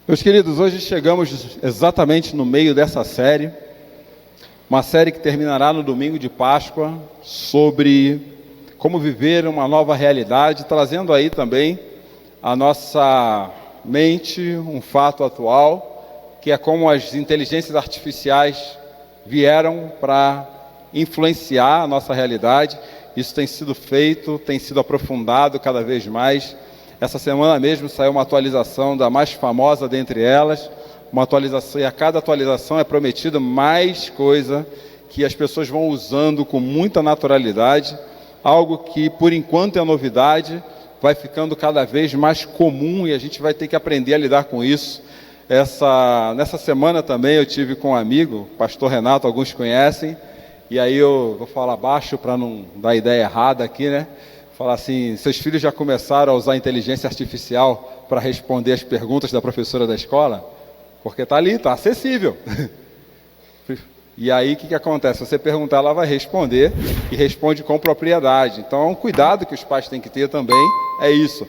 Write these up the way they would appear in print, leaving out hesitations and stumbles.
Meus queridos, hoje chegamos exatamente no meio dessa série, uma série que terminará no domingo de Páscoa, sobre como viver uma nova realidade, trazendo aí também a nossa mente um fato atual, que é como as inteligências artificiais vieram para influenciar a nossa realidade. Isso tem sido feito, tem sido aprofundado cada vez mais. Essa semana mesmo saiu uma atualização da mais famosa dentre elas, uma atualização, e a cada atualização é prometida mais coisa que as pessoas vão usando com muita naturalidade, algo que por enquanto é novidade, vai ficando cada vez mais comum e a gente vai ter que aprender a lidar com isso. Nessa semana também eu tive com um amigo, pastor Renato, alguns conhecem, e aí eu vou falar baixo para não dar ideia errada aqui, né? Falar assim, seus filhos já começaram a usar inteligência artificial para responder as perguntas da professora da escola? Porque está ali, está acessível. E aí o que acontece? Se você perguntar, ela vai responder e responde com propriedade. Então, um cuidado que os pais têm que ter também é isso.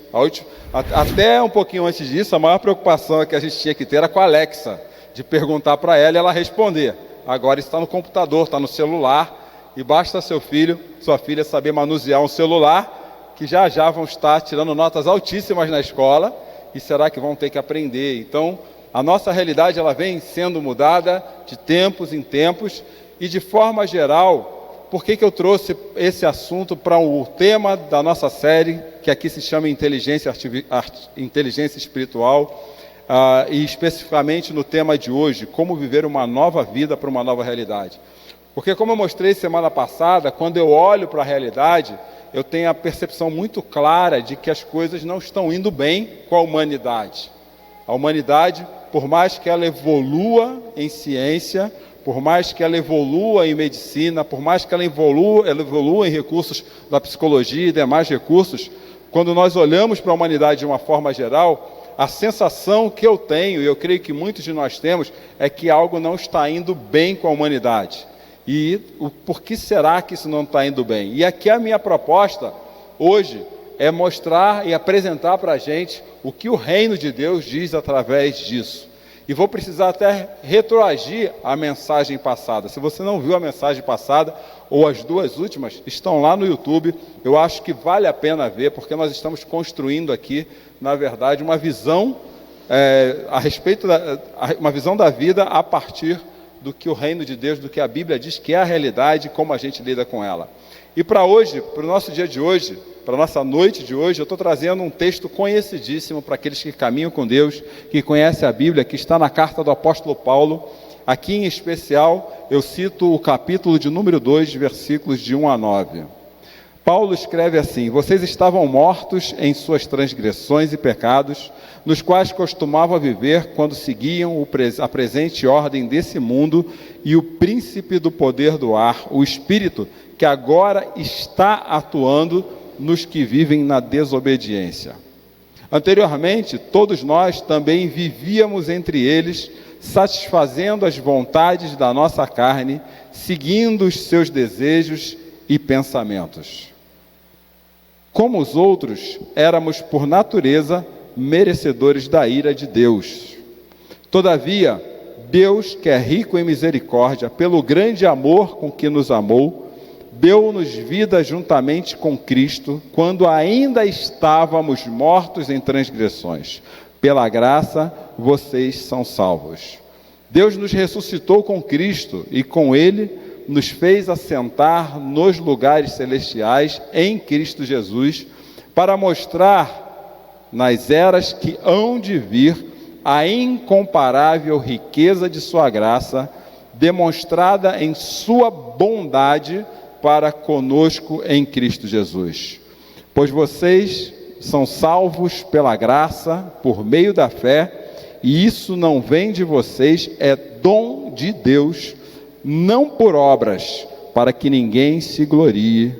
Até um pouquinho antes disso, a maior preocupação que a gente tinha que ter era com a Alexa, de perguntar para ela e ela responder. Agora está no computador, está no celular. E basta seu filho, sua filha saber manusear um celular, que já vão estar tirando notas altíssimas na escola, e será que vão ter que aprender? Então, a nossa realidade ela vem sendo mudada de tempos em tempos, e de forma geral, por que eu trouxe esse assunto para o tema da nossa série, que aqui se chama Inteligência Espiritual, e especificamente no tema de hoje, como viver uma nova vida para uma nova realidade. Porque, como eu mostrei semana passada, quando eu olho para a realidade, eu tenho a percepção muito clara de que as coisas não estão indo bem com a humanidade. A humanidade, por mais que ela evolua em ciência, por mais que ela evolua em medicina, por mais que ela evolua em recursos da psicologia e demais recursos, quando nós olhamos para a humanidade de uma forma geral, a sensação que eu tenho, e eu creio que muitos de nós temos, é que algo não está indo bem com a humanidade. E por que será que isso não está indo bem? E aqui a minha proposta hoje é mostrar e apresentar para a gente o que o reino de Deus diz através disso. E vou precisar até retroagir a mensagem passada. Se você não viu a mensagem passada, ou as duas últimas, estão lá no YouTube. Eu acho que vale a pena ver, porque nós estamos construindo aqui, na verdade, uma visão uma visão da vida a partir do que o reino de Deus, do que a Bíblia diz que é a realidade e como a gente lida com ela. E para hoje, para o nosso dia de hoje, para a nossa noite de hoje, eu estou trazendo um texto conhecidíssimo para aqueles que caminham com Deus, que conhecem a Bíblia, que está na carta do apóstolo Paulo. Aqui em especial, eu cito o capítulo de número 2, versículos de 1 a 9. Paulo escreve assim: vocês estavam mortos em suas transgressões e pecados, nos quais costumavam viver quando seguiam a presente ordem desse mundo e o príncipe do poder do ar, o Espírito, que agora está atuando nos que vivem na desobediência. Anteriormente, todos nós também vivíamos entre eles, satisfazendo as vontades da nossa carne, seguindo os seus desejos e pensamentos. Como os outros, éramos por natureza merecedores da ira de Deus. Todavia, Deus, que é rico em misericórdia, pelo grande amor com que nos amou, deu-nos vida juntamente com Cristo, quando ainda estávamos mortos em transgressões. Pela graça, vocês são salvos. Deus nos ressuscitou com Cristo e com Ele nos fez assentar nos lugares celestiais em Cristo Jesus, para mostrar nas eras que hão de vir a incomparável riqueza de sua graça, demonstrada em sua bondade para conosco em Cristo Jesus. Pois vocês são salvos pela graça, por meio da fé, e isso não vem de vocês, é dom de Deus, não por obras, para que ninguém se glorie.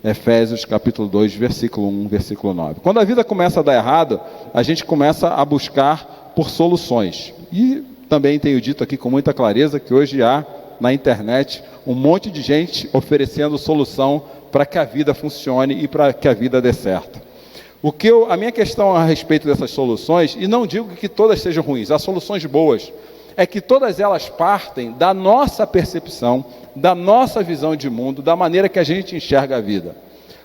Efésios capítulo 2, versículo 1, versículo 9. Quando a vida começa a dar errado, a gente começa a buscar por soluções. E também tenho dito aqui com muita clareza que hoje há na internet um monte de gente oferecendo solução para que a vida funcione e para que a vida dê certo. A minha questão a respeito dessas soluções, e não digo que todas sejam ruins, há soluções boas, é que todas elas partem da nossa percepção, da nossa visão de mundo, da maneira que a gente enxerga a vida.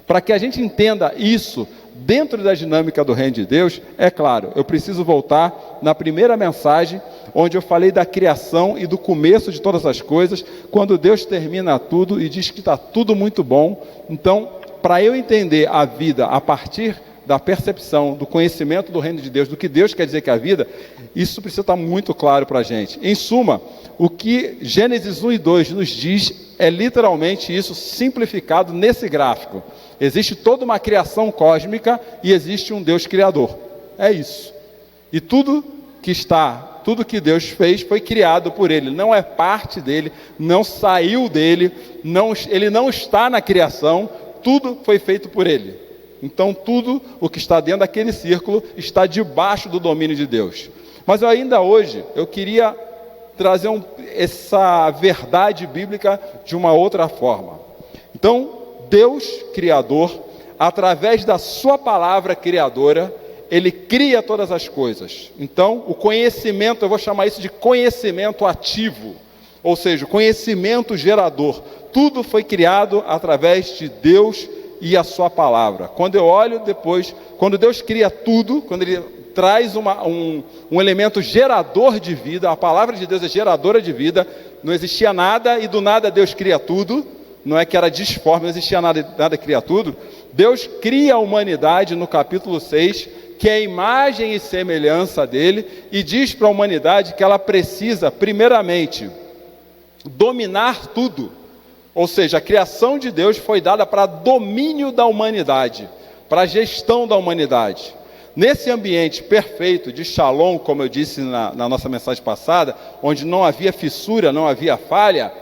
Para que a gente entenda isso dentro da dinâmica do reino de Deus, é claro, eu preciso voltar na primeira mensagem, onde eu falei da criação e do começo de todas as coisas, quando Deus termina tudo e diz que está tudo muito bom. Então, para eu entender a vida a partir da percepção, do conhecimento do reino de Deus, do que Deus quer dizer que é a vida, isso precisa estar muito claro para a gente. Em suma, o que Gênesis 1 e 2 nos diz é literalmente isso simplificado nesse gráfico. Existe toda uma criação cósmica e existe um Deus criador. É isso. E tudo que Deus fez foi criado por Ele, não é parte dele, não saiu dele, ele não está na criação, tudo foi feito por Ele. Então tudo o que está dentro daquele círculo está debaixo do domínio de Deus. Mas ainda hoje eu queria trazer essa verdade bíblica de uma outra forma. Então, Deus criador, através da sua palavra criadora, Ele cria todas as coisas. Então, o conhecimento, eu vou chamar isso de conhecimento ativo, ou seja, conhecimento gerador. Tudo foi criado através de Deus e a sua palavra. Quando eu olho depois, quando Deus cria tudo, quando Ele traz um elemento gerador de vida, a palavra de Deus é geradora de vida, não existia nada e do nada Deus cria tudo, não é que era disforme, não existia nada cria tudo. Deus cria a humanidade no capítulo 6, que é a imagem e semelhança dele, e diz para a humanidade que ela precisa, primeiramente, dominar tudo. Ou seja, a criação de Deus foi dada para domínio da humanidade, para a gestão da humanidade. Nesse ambiente perfeito de Shalom, como eu disse na nossa mensagem passada, onde não havia fissura, não havia falha,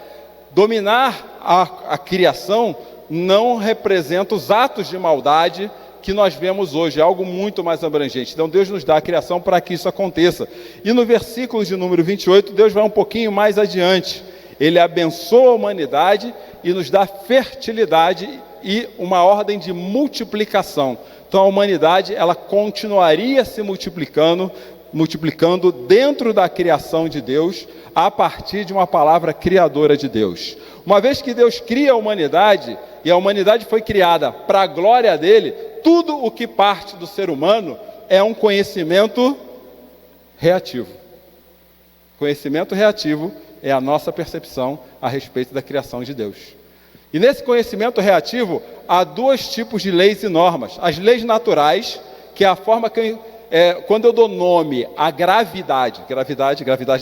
dominar a criação não representa os atos de maldade que nós vemos hoje, é algo muito mais abrangente. Então Deus nos dá a criação para que isso aconteça. E no versículo de número 28, Deus vai um pouquinho mais adiante. Ele abençoa a humanidade e nos dá fertilidade e uma ordem de multiplicação. Então a humanidade, ela continuaria se multiplicando dentro da criação de Deus, a partir de uma palavra criadora de Deus. Uma vez que Deus cria a humanidade, e a humanidade foi criada para a glória dele, tudo o que parte do ser humano é um conhecimento reativo. Conhecimento reativo é a nossa percepção a respeito da criação de Deus. E nesse conhecimento reativo, há dois tipos de leis e normas. As leis naturais, que é a forma que quando eu dou nome à gravidade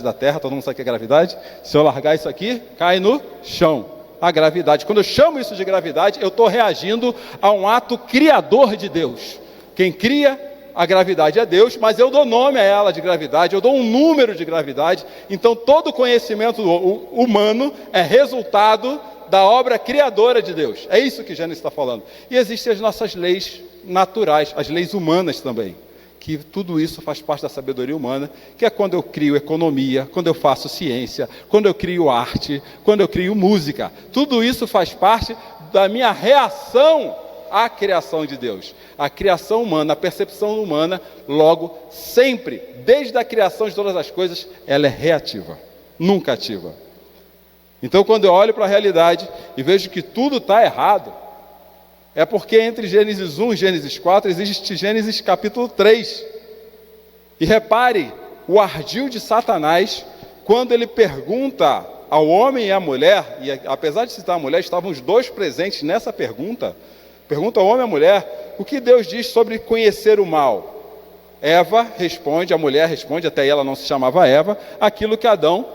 da Terra, todo mundo sabe o que é gravidade? Se eu largar isso aqui, cai no chão. A gravidade. Quando eu chamo isso de gravidade, eu estou reagindo a um ato criador de Deus. Quem cria a gravidade é Deus, mas eu dou nome a ela de gravidade, eu dou um número de gravidade. Então todo conhecimento humano é resultado da obra criadora de Deus. É isso que Gênesis está falando. E existem as nossas leis naturais, as leis humanas também, que tudo isso faz parte da sabedoria humana, que é quando eu crio economia, quando eu faço ciência, quando eu crio arte, quando eu crio música. Tudo isso faz parte da minha reação à criação de Deus. A criação humana, a percepção humana, logo, sempre, desde a criação de todas as coisas, ela é reativa, nunca ativa. Então, quando eu olho para a realidade e vejo que tudo está errado, é porque entre Gênesis 1 e Gênesis 4 existe Gênesis capítulo 3. E repare o ardil de Satanás, quando ele pergunta ao homem e à mulher, e apesar de citar a mulher, estavam os dois presentes nessa pergunta, pergunta ao homem e à mulher, o que Deus diz sobre conhecer o mal? Eva responde, a mulher responde, até aí ela não se chamava Eva, aquilo que Adão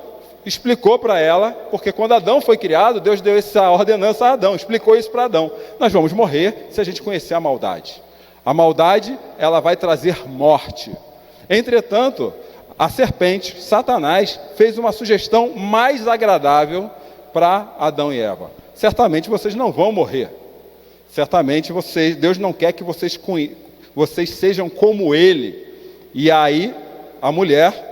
explicou para ela, porque quando Adão foi criado, Deus deu essa ordenança a Adão, explicou isso para Adão. Nós vamos morrer se a gente conhecer a maldade. A maldade, ela vai trazer morte. Entretanto, a serpente, Satanás, fez uma sugestão mais agradável para Adão e Eva. Certamente vocês não vão morrer. Certamente Deus não quer que vocês sejam como ele. E aí, a mulher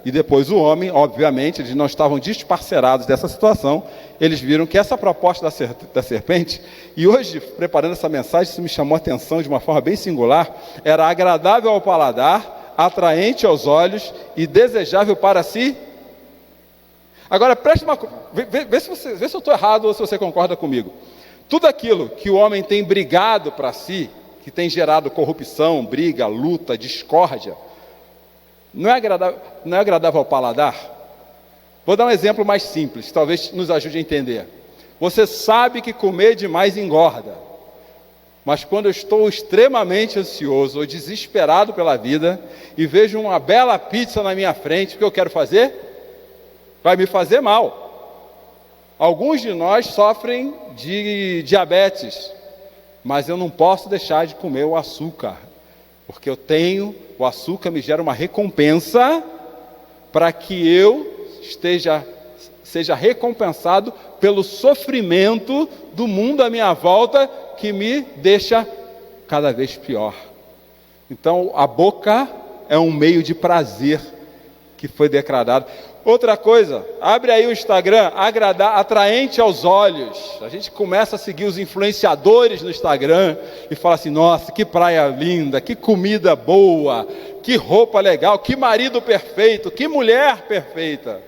E depois o homem, obviamente, eles não estavam desparcerados dessa situação, eles viram que essa proposta da serpente, e hoje, preparando essa mensagem, isso me chamou a atenção de uma forma bem singular, era agradável ao paladar, atraente aos olhos e desejável para si. Agora, preste uma coisa, vê se eu estou errado ou se você concorda comigo. Tudo aquilo que o homem tem brigado para si, que tem gerado corrupção, briga, luta, discórdia, não é agradável ao paladar? Vou dar um exemplo mais simples, que talvez nos ajude a entender. Você sabe que comer demais engorda, mas quando eu estou extremamente ansioso ou desesperado pela vida e vejo uma bela pizza na minha frente, o que eu quero fazer? Vai me fazer mal. Alguns de nós sofrem de diabetes, mas eu não posso deixar de comer o açúcar, porque o açúcar me gera uma recompensa para que eu seja recompensado pelo sofrimento do mundo à minha volta, que me deixa cada vez pior. Então, a boca é um meio de prazer que foi declarado. Outra coisa, abre aí o Instagram, atraente aos olhos. A gente começa a seguir os influenciadores no Instagram e fala assim, nossa, que praia linda, que comida boa, que roupa legal, que marido perfeito, que mulher perfeita.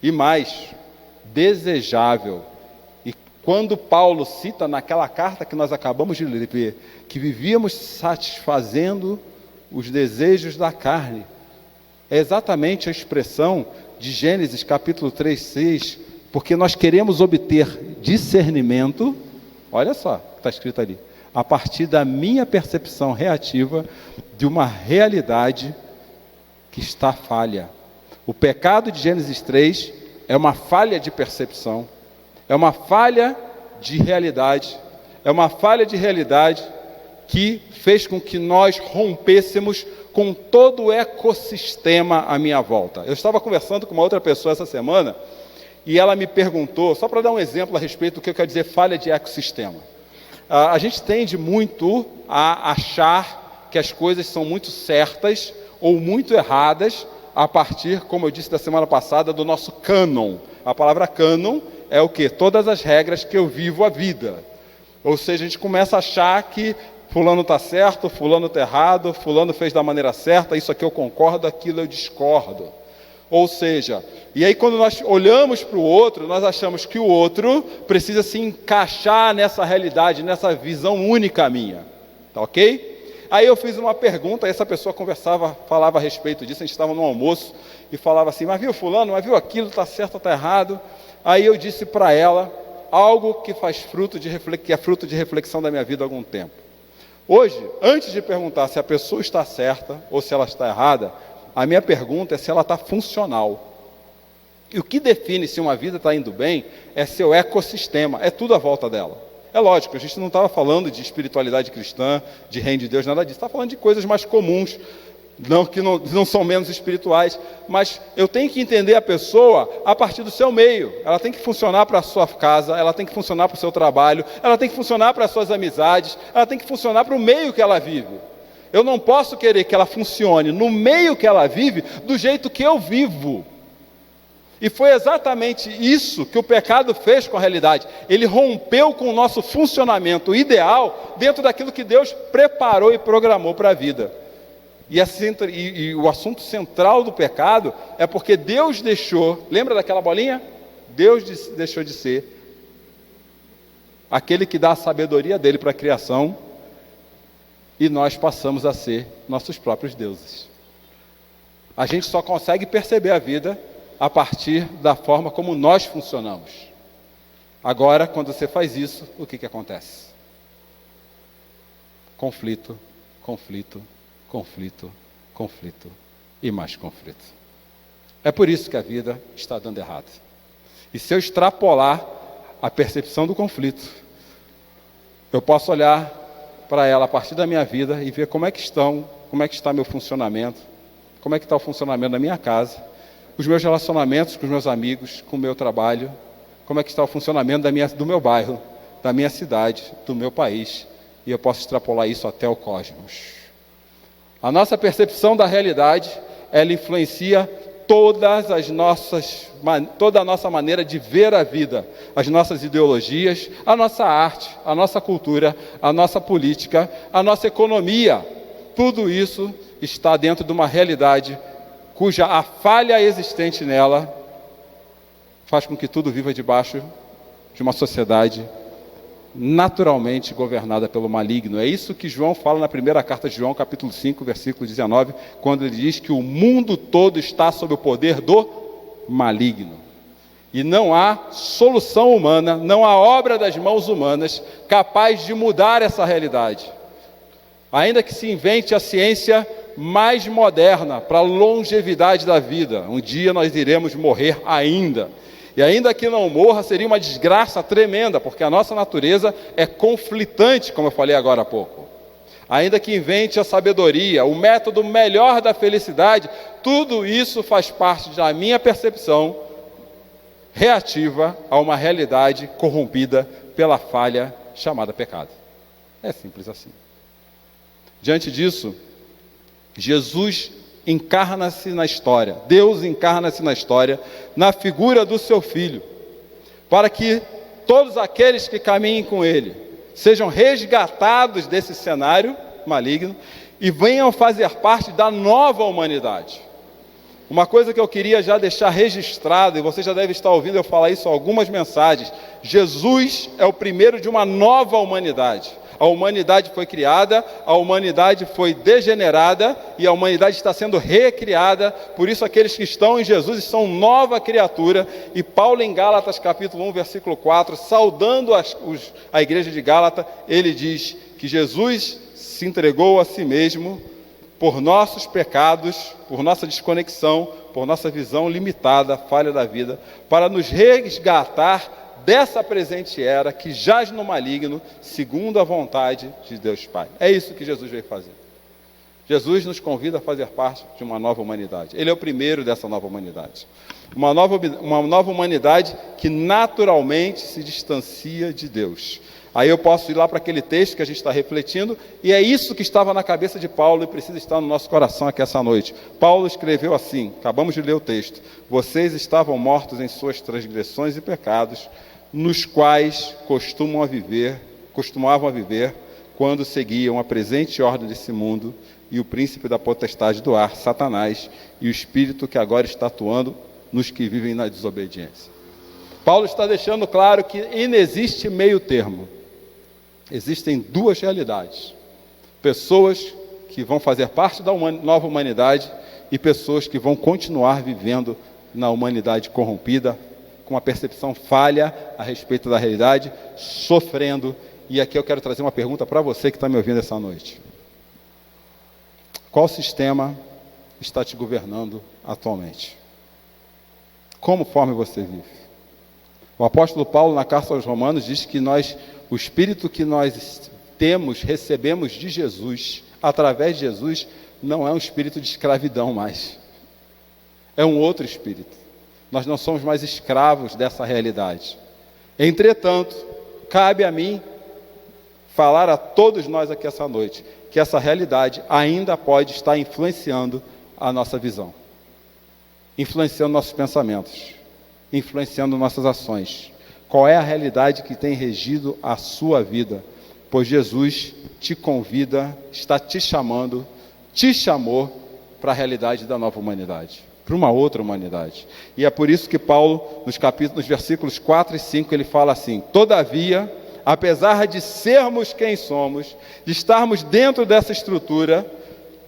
E mais, desejável. E quando Paulo cita naquela carta que nós acabamos de ler, que vivíamos satisfazendo os desejos da carne, é exatamente a expressão de Gênesis capítulo 3, 6, porque nós queremos obter discernimento, olha só o que está escrito ali, a partir da minha percepção reativa de uma realidade que está falha. O pecado de Gênesis 3 é uma falha de percepção, é uma falha de realidade, que fez com que nós rompêssemos com todo o ecossistema à minha volta. Eu estava conversando com uma outra pessoa essa semana e ela me perguntou, só para dar um exemplo a respeito do que eu quero dizer falha de ecossistema. A gente tende muito a achar que as coisas são muito certas ou muito erradas a partir, como eu disse da semana passada, do nosso cânon. A palavra cânon é o quê? Todas as regras que eu vivo a vida. Ou seja, a gente começa a achar que fulano está certo, fulano está errado, fulano fez da maneira certa, isso aqui eu concordo, aquilo eu discordo. Ou seja, e aí quando nós olhamos para o outro, nós achamos que o outro precisa se encaixar nessa realidade, nessa visão única minha. Tá ok? Aí eu fiz uma pergunta, e essa pessoa falava a respeito disso, a gente estava no almoço, e falava assim, mas viu fulano, mas viu aquilo, está certo ou está errado? Aí eu disse para ela algo que é fruto de reflexão da minha vida há algum tempo. Hoje, antes de perguntar se a pessoa está certa ou se ela está errada, a minha pergunta é se ela está funcional. E o que define se uma vida está indo bem é seu ecossistema, é tudo à volta dela. É lógico, a gente não estava falando de espiritualidade cristã, de reino de Deus, nada disso. Está falando de coisas mais comuns, que não são menos espirituais, mas eu tenho que entender a pessoa a partir do seu meio. Ela tem que funcionar para a sua casa, ela tem que funcionar para o seu trabalho, ela tem que funcionar para as suas amizades, ela tem que funcionar para o meio que ela vive. Eu não posso querer que ela funcione no meio que ela vive do jeito que eu vivo. E foi exatamente isso que o pecado fez com a realidade. Ele rompeu com o nosso funcionamento ideal dentro daquilo que Deus preparou e programou para a vida. E o assunto central do pecado é porque Deus deixou, lembra daquela bolinha? Deus deixou de ser aquele que dá a sabedoria dele para a criação, e nós passamos a ser nossos próprios deuses. A gente só consegue perceber a vida a partir da forma como nós funcionamos. Agora, quando você faz isso, o que acontece? Conflito, conflito, conflito, conflito e mais conflito. É por isso que a vida está dando errado. E se eu extrapolar a percepção do conflito, eu posso olhar para ela a partir da minha vida e ver como é que está meu funcionamento, como é que está o funcionamento da minha casa, os meus relacionamentos com os meus amigos, com o meu trabalho, como é que está o funcionamento do meu bairro, da minha cidade, do meu país, e eu posso extrapolar isso até o cosmos. A nossa percepção da realidade ela influencia toda a nossa maneira de ver a vida, as nossas ideologias, a nossa arte, a nossa cultura, a nossa política, a nossa economia. Tudo isso está dentro de uma realidade cuja a falha existente nela faz com que tudo viva debaixo de uma sociedade naturalmente governada pelo maligno. É isso que João fala na primeira carta de João, capítulo 5, versículo 19, quando ele diz que o mundo todo está sob o poder do maligno. E não há solução humana, não há obra das mãos humanas capaz de mudar essa realidade. Ainda que se invente a ciência mais moderna para a longevidade da vida, um dia nós iremos morrer ainda. E ainda que não morra, seria uma desgraça tremenda, porque a nossa natureza é conflitante, como eu falei agora há pouco. Ainda que invente a sabedoria, o método melhor da felicidade, tudo isso faz parte da minha percepção reativa a uma realidade corrompida pela falha chamada pecado. É simples assim. Diante disso, Jesus encarna-se na história, Deus encarna-se na história, na figura do seu Filho, para que todos aqueles que caminhem com Ele sejam resgatados desse cenário maligno e venham fazer parte da nova humanidade. Uma coisa que eu queria já deixar registrado, e você já deve estar ouvindo eu falar isso em algumas mensagens: Jesus é o primeiro de uma nova humanidade. A humanidade foi criada, a humanidade foi degenerada e a humanidade está sendo recriada. Por isso aqueles que estão em Jesus são nova criatura. E Paulo em Gálatas capítulo 1, versículo 4, saudando a igreja de Gálata, ele diz que Jesus se entregou a si mesmo por nossos pecados, por nossa desconexão, por nossa visão limitada, falha da vida, para nos resgatar dessa presente era que jaz no maligno, segundo a vontade de Deus Pai. É isso que Jesus veio fazer. Jesus nos convida a fazer parte de uma nova humanidade. Ele é o primeiro dessa nova humanidade. Uma nova humanidade que naturalmente se distancia de Deus. Aí eu posso ir lá para aquele texto que a gente está refletindo, e é isso que estava na cabeça de Paulo e precisa estar no nosso coração aqui essa noite. Paulo escreveu assim, acabamos de ler o texto: vocês estavam mortos em suas transgressões e pecados, nos quais costumavam viver, quando seguiam a presente ordem desse mundo e o príncipe da potestade do ar, Satanás, e o espírito que agora está atuando nos que vivem na desobediência. Paulo está deixando claro que não existe meio termo. Existem duas realidades: pessoas que vão fazer parte da nova humanidade e pessoas que vão continuar vivendo na humanidade corrompida, com uma percepção falha a respeito da realidade, sofrendo. E aqui eu quero trazer uma pergunta para você que está me ouvindo essa noite: qual sistema está te governando atualmente? Como forma você vive? O apóstolo Paulo, na carta aos Romanos, diz que o Espírito que nós recebemos de Jesus, através de Jesus, não é um espírito de escravidão mais. É um outro espírito. Nós não somos mais escravos dessa realidade. Entretanto, cabe a mim falar a todos nós aqui essa noite que essa realidade ainda pode estar influenciando a nossa visão, influenciando nossos pensamentos, influenciando nossas ações. Qual é a realidade que tem regido a sua vida? Pois Jesus te convida, está te chamando, te chamou para a realidade da nova humanidade, para uma outra humanidade. E é por isso que Paulo, nos versículos 4 e 5, ele fala assim: todavia, apesar de sermos quem somos, de estarmos dentro dessa estrutura,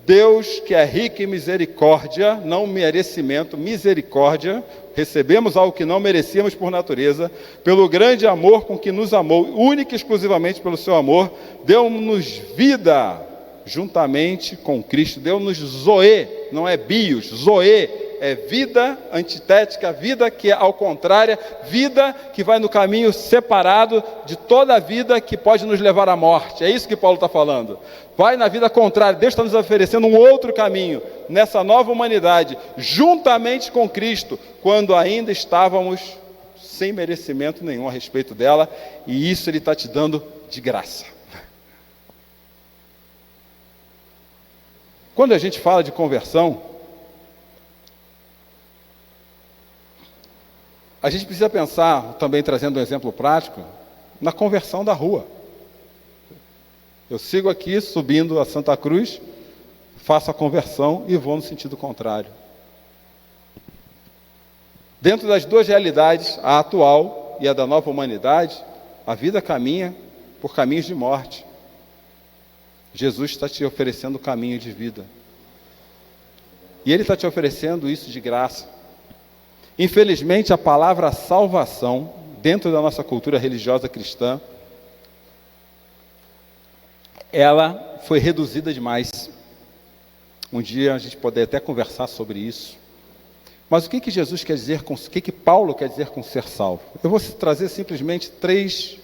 Deus, que é rico em misericórdia, não merecimento, misericórdia, recebemos algo que não merecíamos por natureza, pelo grande amor com que nos amou, única e exclusivamente pelo seu amor, deu-nos vida juntamente com Cristo, deu-nos zoe, não é bios, zoe, é vida antitética, vida que é ao contrário, vida que vai no caminho separado de toda a vida que pode nos levar à morte. É isso que Paulo está falando. Vai na vida contrária. Deus está nos oferecendo um outro caminho, nessa nova humanidade, juntamente com Cristo, quando ainda estávamos sem merecimento nenhum a respeito dela, e isso Ele está te dando de graça. Quando a gente fala de conversão, A gente precisa pensar, também trazendo um exemplo prático, na conversão da rua. Eu sigo aqui, subindo a Santa Cruz, faço a conversão e vou no sentido contrário. Dentro das duas realidades, a atual e a da nova humanidade, a vida caminha por caminhos de morte. Jesus está te oferecendo o caminho de vida. E Ele está te oferecendo isso de graça. Infelizmente, a palavra salvação, dentro da nossa cultura religiosa cristã, ela foi reduzida demais. Um dia a gente poderia até conversar sobre isso. Mas o que Jesus quer dizer o que Paulo quer dizer com ser salvo? Eu vou trazer simplesmente três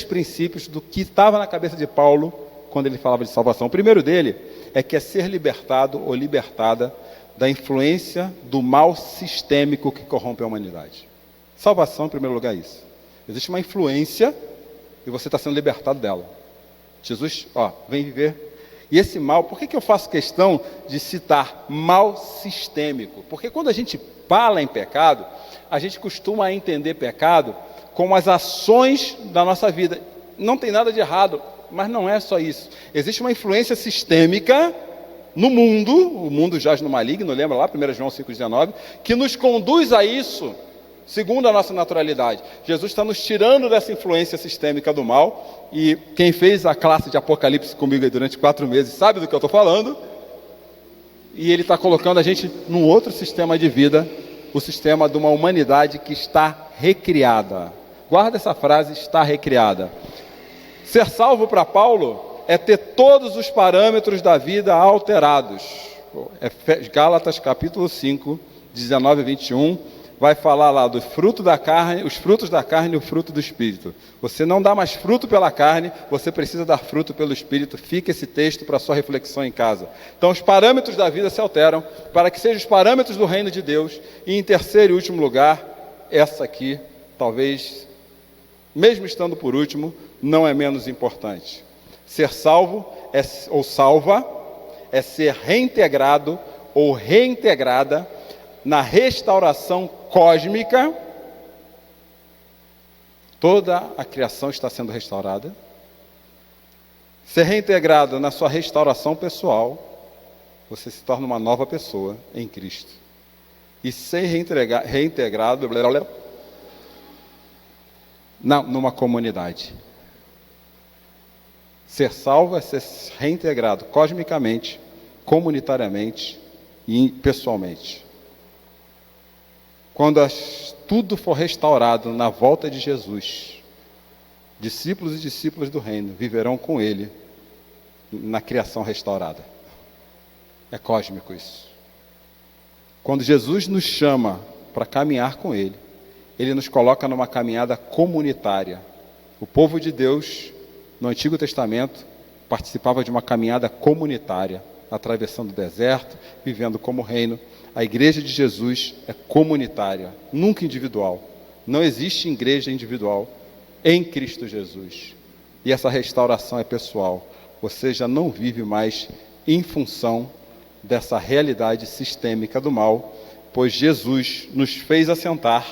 princípios do que estava na cabeça de Paulo quando ele falava de salvação. O primeiro dele é que é ser libertado ou libertada da influência do mal sistêmico que corrompe a humanidade. Salvação, em primeiro lugar, é isso. Existe uma influência e você está sendo libertado dela. Jesus, vem viver. E esse mal, por que eu faço questão de citar mal sistêmico? Porque quando a gente fala em pecado, a gente costuma entender pecado como as ações da nossa vida. Não tem nada de errado, mas não é só isso. Existe uma influência sistêmica no mundo, o mundo jaz no maligno, lembra lá, 1 João 5,19, que nos conduz a isso, segundo a nossa naturalidade. Jesus está nos tirando dessa influência sistêmica do mal, e quem fez a classe de Apocalipse comigo durante 4 meses sabe do que eu estou falando, e Ele está colocando a gente num outro sistema de vida, o sistema de uma humanidade que está recriada. Guarda essa frase, está recriada. Ser salvo para Paulo é ter todos os parâmetros da vida alterados. Gálatas capítulo 5, 19 e 21, vai falar lá do fruto da carne, os frutos da carne e o fruto do Espírito. Você não dá mais fruto pela carne, você precisa dar fruto pelo Espírito. Fica esse texto para sua reflexão em casa. Então os parâmetros da vida se alteram para que sejam os parâmetros do reino de Deus. E em terceiro e último lugar, essa aqui, talvez, mesmo estando por último, não é menos importante. Ser salvo ou salva é ser reintegrado ou reintegrada na restauração cósmica. Toda a criação está sendo restaurada. Ser reintegrado na sua restauração pessoal, você se torna uma nova pessoa em Cristo. E ser reintegrado numa comunidade. Ser salvo é ser reintegrado cosmicamente, comunitariamente e pessoalmente. Quando tudo for restaurado na volta de Jesus, discípulos e discípulas do reino viverão com Ele na criação restaurada. É cósmico isso. Quando Jesus nos chama para caminhar com Ele, Ele nos coloca numa caminhada comunitária. O povo de Deus, no Antigo Testamento, participava de uma caminhada comunitária, atravessando o deserto, vivendo como reino. A igreja de Jesus é comunitária, nunca individual. Não existe igreja individual em Cristo Jesus. E essa restauração é pessoal. Você já não vive mais em função dessa realidade sistêmica do mal, pois Jesus nos fez assentar,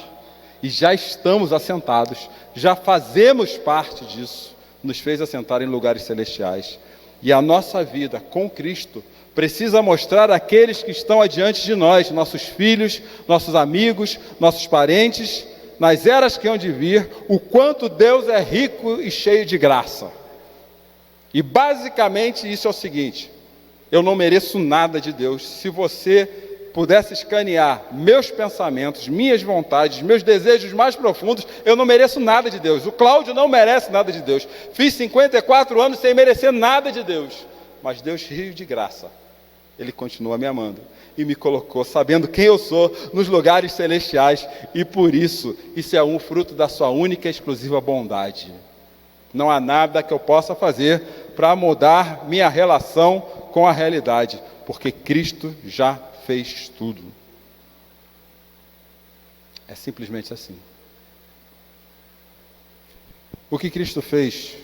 e já estamos assentados, já fazemos parte disso. Nos fez assentar em lugares celestiais. E a nossa vida com Cristo precisa mostrar àqueles que estão adiante de nós, nossos filhos, nossos amigos, nossos parentes, nas eras que hão de vir, o quanto Deus é rico e cheio de graça. E basicamente isso é o seguinte: eu não mereço nada de Deus. Se você pudesse escanear meus pensamentos, minhas vontades, meus desejos mais profundos, eu não mereço nada de Deus. O Cláudio não merece nada de Deus. Fiz 54 anos sem merecer nada de Deus. Mas Deus, cheio de graça, Ele continua me amando e me colocou, sabendo quem eu sou, nos lugares celestiais. E por isso é um fruto da sua única e exclusiva bondade. Não há nada que eu possa fazer para mudar minha relação com a realidade, porque Cristo já fez tudo. É simplesmente assim. O que Cristo fez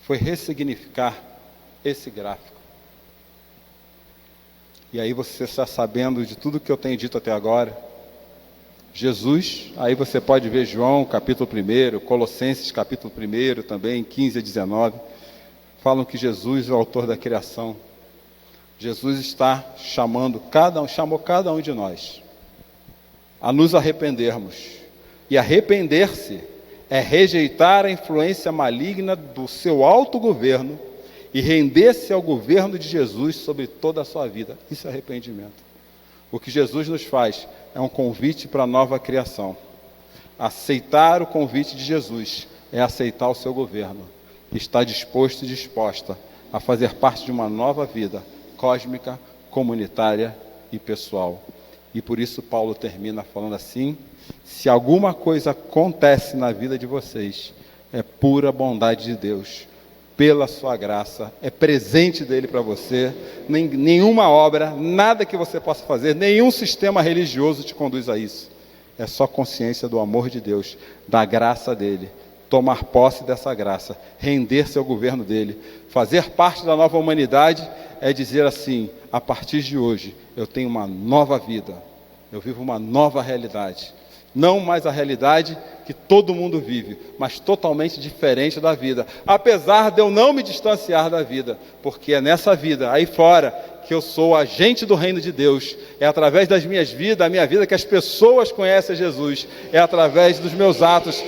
foi ressignificar esse gráfico. E aí você está sabendo de tudo que eu tenho dito até agora. Jesus, aí você pode ver João capítulo 1, Colossenses capítulo 1 também, 15 a 19, falam que Jesus é o autor da criação. Jesus está chamou cada um de nós a nos arrependermos. E arrepender-se é rejeitar a influência maligna do seu autogoverno e render-se ao governo de Jesus sobre toda a sua vida. Isso é arrependimento. O que Jesus nos faz é um convite para a nova criação. Aceitar o convite de Jesus é aceitar o seu governo. Estar disposto e disposta a fazer parte de uma nova vida cósmica, comunitária e pessoal. E por isso Paulo termina falando assim: se alguma coisa acontece na vida de vocês, é pura bondade de Deus, pela sua graça, é presente dele para você. Nenhuma obra, nada que você possa fazer, nenhum sistema religioso te conduz a isso. É só consciência do amor de Deus, da graça dele, tomar posse dessa graça, render-se ao governo dele, fazer parte da nova humanidade é dizer assim: a partir de hoje eu tenho uma nova vida, eu vivo uma nova realidade. Não mais a realidade que todo mundo vive, mas totalmente diferente da vida. Apesar de eu não me distanciar da vida, porque é nessa vida, aí fora, que eu sou agente do reino de Deus. É através das minhas vidas, da minha vida, que as pessoas conhecem Jesus. É através dos meus atos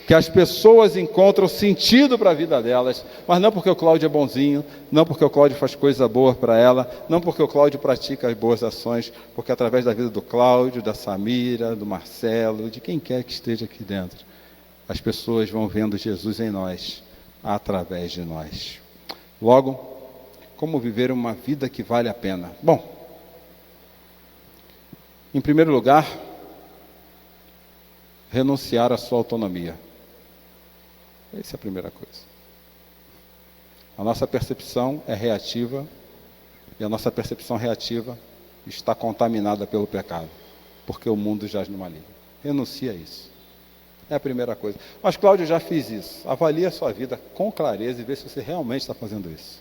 que as pessoas encontram sentido para a vida delas, mas não porque o Cláudio é bonzinho, não porque o Cláudio faz coisa boa para ela, não porque o Cláudio pratica as boas ações, porque através da vida do Cláudio, da Samira, do Marcelo, de quem quer que esteja aqui dentro, as pessoas vão vendo Jesus em nós, através de nós. Logo, como viver uma vida que vale a pena? Bom, em primeiro lugar, renunciar à sua autonomia. Essa é a primeira coisa. A nossa percepção é reativa, e a nossa percepção reativa está contaminada pelo pecado, porque o mundo jaz no maligno. Renuncia a isso. É a primeira coisa. Mas, Cláudio, eu já fiz isso. Avalie a sua vida com clareza e vê se você realmente está fazendo isso.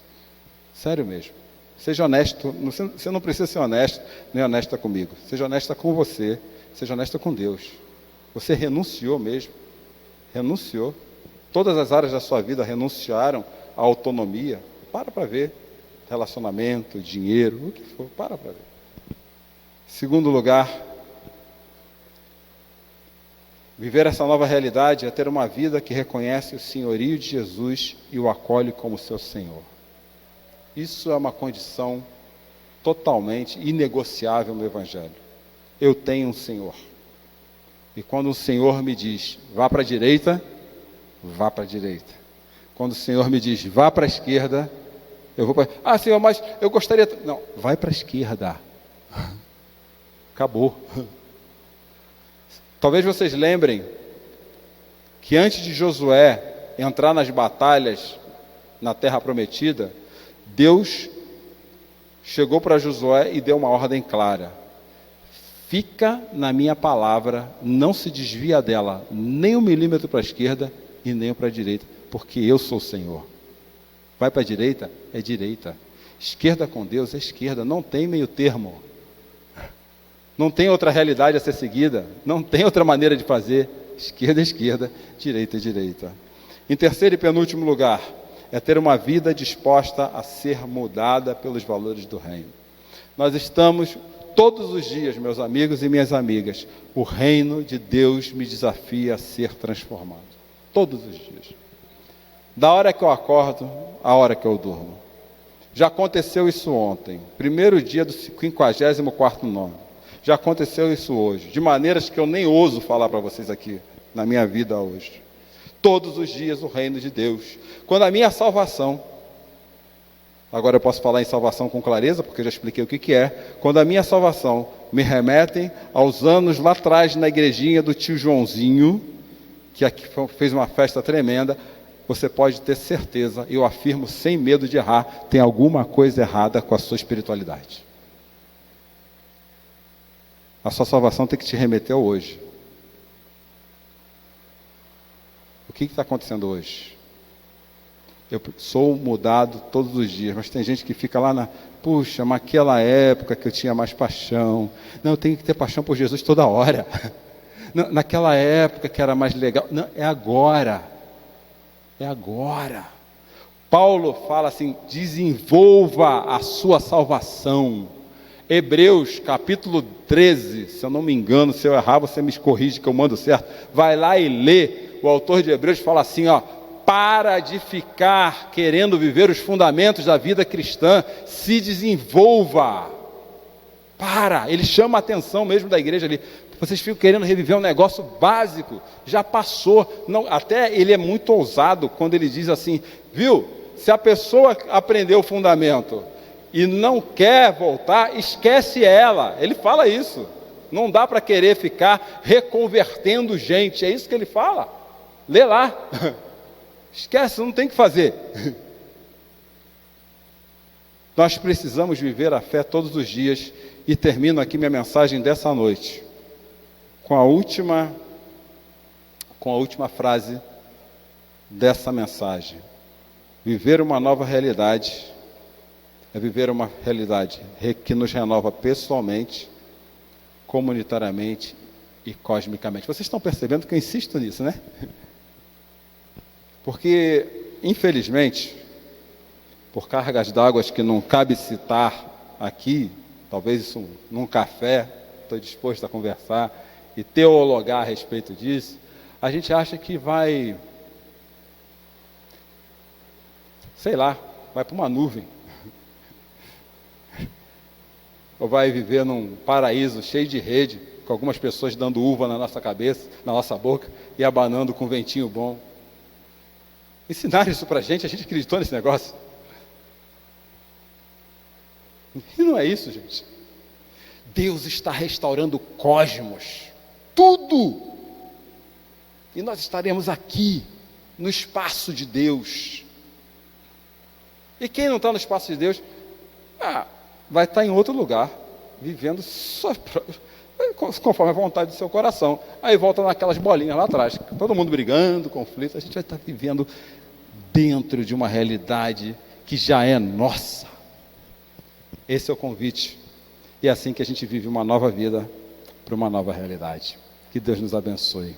Sério mesmo. Seja honesto. Você não precisa ser honesto, nem honesta comigo. Seja honesta com você. Seja honesta com Deus. Você renunciou mesmo. Renunciou. Todas as áreas da sua vida renunciaram à autonomia. Para ver. Relacionamento, dinheiro, o que for. Para ver. Segundo lugar, viver essa nova realidade é ter uma vida que reconhece o senhorio de Jesus e o acolhe como seu Senhor. Isso é uma condição totalmente inegociável no Evangelho. Eu tenho um Senhor. E quando o Senhor me diz, vá para a direita, vá para a direita. Quando o Senhor me diz, vá para a esquerda, eu vou para... Ah, Senhor, mas eu gostaria... Não, vai para a esquerda. Acabou. Talvez vocês lembrem que antes de Josué entrar nas batalhas na Terra Prometida, Deus chegou para Josué e deu uma ordem clara: fica na minha palavra, não se desvia dela, nem 1 milímetro para a esquerda e nem para a direita, porque eu sou o Senhor. Vai para a direita? É direita. Esquerda com Deus é esquerda, não tem meio termo. Não tem outra realidade a ser seguida, não tem outra maneira de fazer. Esquerda é esquerda, direita é direita. Em terceiro e penúltimo lugar, é ter uma vida disposta a ser mudada pelos valores do reino. Nós estamos todos os dias, meus amigos e minhas amigas, o reino de Deus me desafia a ser transformado. Todos os dias. Da hora que eu acordo, à hora que eu durmo. Já aconteceu isso ontem, primeiro dia do 54º nome. Já aconteceu isso hoje, de maneiras que eu nem ouso falar para vocês aqui, na minha vida hoje. Todos os dias o reino de Deus. Quando a minha salvação, agora eu posso falar em salvação com clareza, porque eu já expliquei o que é. Quando a minha salvação me remetem aos anos lá atrás na igrejinha do tio Joãozinho, que aqui fez uma festa tremenda, você pode ter certeza, eu afirmo sem medo de errar, tem alguma coisa errada com a sua espiritualidade. A sua salvação tem que te remeter ao hoje. O que está acontecendo hoje? Eu sou mudado todos os dias, mas tem gente que fica lá puxa, mas naquela época que eu tinha mais paixão. Não, eu tenho que ter paixão por Jesus toda hora. Não, naquela época que era mais legal. Não, é agora. É agora. Paulo fala assim, desenvolva a sua salvação. Hebreus capítulo 13, se eu não me engano, se eu errar, você me corrige que eu mando certo. Vai lá e lê. O autor de Hebreus fala assim, para de ficar querendo viver os fundamentos da vida cristã, se desenvolva. Ele chama a atenção mesmo da igreja ali. Vocês ficam querendo reviver um negócio básico, já passou. Não, até ele é muito ousado quando ele diz assim, viu? Se a pessoa aprendeu o fundamento e não quer voltar, esquece ela. Ele fala isso. Não dá para querer ficar reconvertendo gente, é isso que ele fala. Lê lá. Esquece, não tem o que fazer. Nós precisamos viver a fé todos os dias. E termino aqui minha mensagem dessa noite com a última frase dessa mensagem. Viver uma nova realidade é viver uma realidade que nos renova pessoalmente, comunitariamente e cosmicamente. Vocês estão percebendo que eu insisto nisso, né? Porque, infelizmente, por cargas d'água que não cabe citar aqui, talvez isso num café, estou disposto a conversar e teologar a respeito disso, a gente acha que vai, sei lá, vai para uma nuvem, ou vai viver num paraíso cheio de rede, com algumas pessoas dando uva na nossa cabeça, na nossa boca, e abanando com um ventinho bom. Ensinaram isso para a gente acreditou nesse negócio. E não é isso, gente. Deus está restaurando o cosmos, tudo. E nós estaremos aqui, no espaço de Deus. E quem não está no espaço de Deus, vai estar em outro lugar, vivendo só conforme a vontade do seu coração. Aí volta naquelas bolinhas lá atrás, todo mundo brigando, conflito. A gente vai estar vivendo dentro de uma realidade que já é nossa. Esse é o convite. E é assim que a gente vive uma nova vida para uma nova realidade. Que Deus nos abençoe.